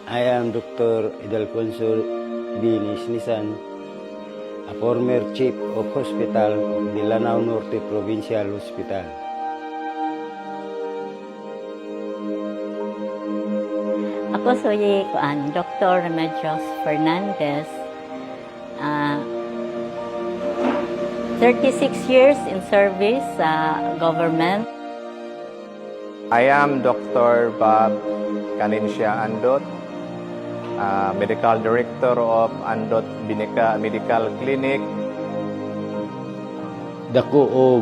I am Dr. Idalfonso B. Nisnisan, a former Chief of Hospital of the Lanao Norte Provincial Hospital. Ako si Dr. Remedios Fernandez. 36 years in service sa government. I am Dr. Bob Canincia Andot, Medical Director of Andot Binica Medical Clinic. Dako og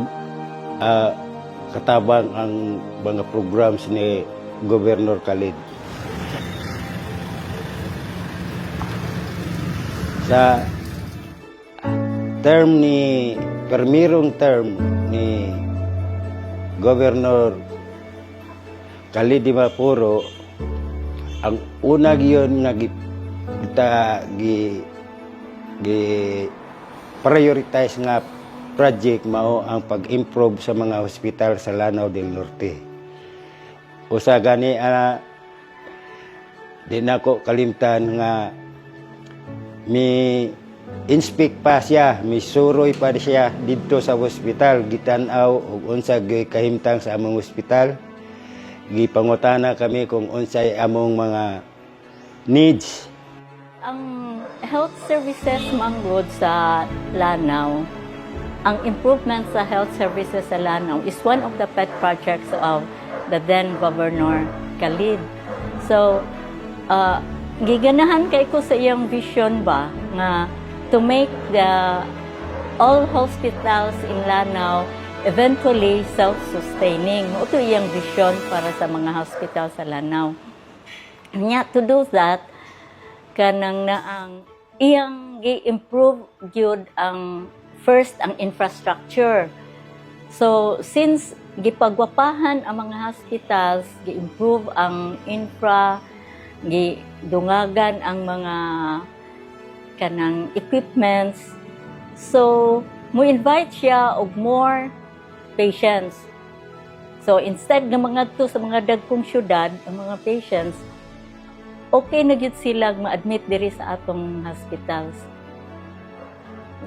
katabang ang mga programs ni Governor Khalid. Sa permirong term ni Governor Khalid Mapuro, ang una giyon nga prioritize nga project mao ang pag-improve sa mga hospital sa Lanao del Norte. Usa gani di nako kalimtan nga inspect pa siya, suroy pa siya dito sa hospital, gitan-aw og unsa gyud kahimtang sa among hospital. Gipangutana kami kung unsay among mga needs. Ang health services manggod sa Lanao, ang improvement sa health services sa Lanao is one of the pet projects of the then Governor Khalid. So, giganahan kay ko sa iyang vision ba nga to make all hospitals in Lanao eventually self-sustaining. Ito iyang vision para sa mga hospital sa Lanao. To do that, kanang ang iyang gi-improve gyud ang first ang infrastructure. So since gipagwapahan ang mga hospitals, gi-improve ang infra, gidungagan ang mga kanang equipments. So mo invite siya og more patients. So instead ng mga to sa mga dagkong syudad, ang mga patients, okay na gyud sila ma-admit diri sa atong hospitals.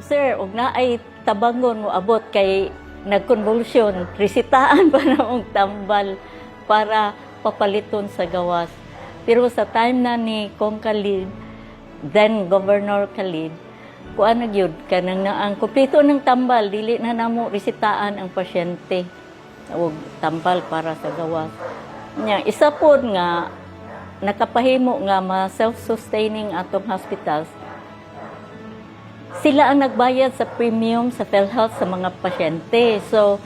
Sir, og naay tabangon mo abot kay nagkonvulsyon, resitaan pa na og tambal para papaliton sa gawas. Pero sa time na ni Kong Khalid, then Governor Khalid, kuan na gyud kanang ang kumpleto ng tambal, dili na namo resitaan ang pasyente og tambal para sa gawas. Nya isa pod nga nakapahimo nga self-sustaining atong hospitals. Sila ang nagbayad sa premium sa PhilHealth sa mga pasyente. So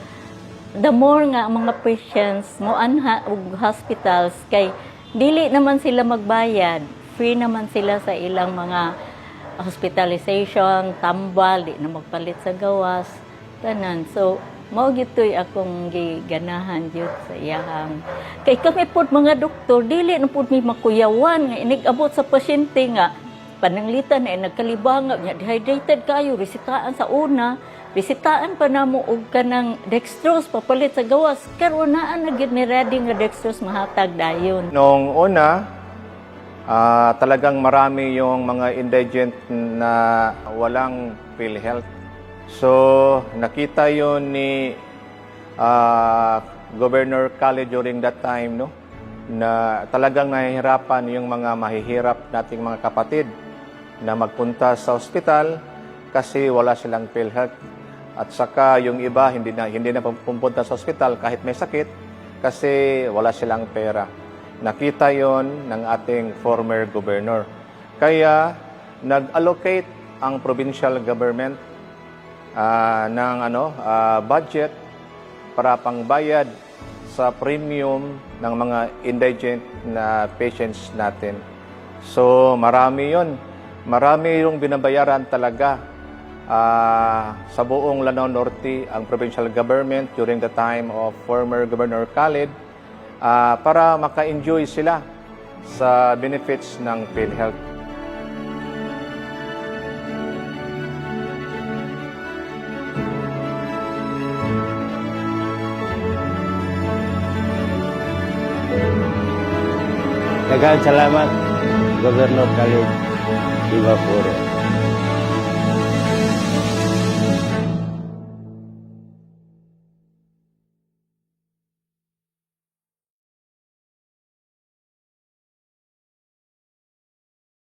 the more nga ang mga patients mo anha og hospitals kay dili naman sila magbayad, free naman sila sa ilang mga hospitalization, tambal, di na magpalit sa gawas, tanan. So, mao gitoy akong giganahan jud sa iyahang. Kay kami pod mga doktor, dili na pod mi makuyawan nga inigabot sa pasyente nga pananglitan ay nagkalibang nga dehydrated kayo, resitaan sa una, resitaan pa namo og kanang dextrose papalit sa gawas. Karon naa na gid ni ready nga dextrose mahatag dayon. Noong una, talagang marami yung mga indigent na walang PhilHealth. So, nakita yon ni Governor Khalid during that time, no? Na talagang nahihirapan yung mga mahihirap nating mga kapatid na magpunta sa ospital kasi wala silang PhilHealth. At saka yung iba hindi na pupunta sa ospital kahit may sakit kasi wala silang pera. Nakita yon ng ating former governor. Kaya nag-allocate ang provincial government ng budget para pangbayad sa premium ng mga indigent na patients natin. So marami yon. Marami yung binabayaran talaga sa buong Lanao Norte ang provincial government during the time of former Governor Khalid para maka-enjoy sila sa benefits ng PhilHealth. Daghang salamat, Governor Khalid Himapuro.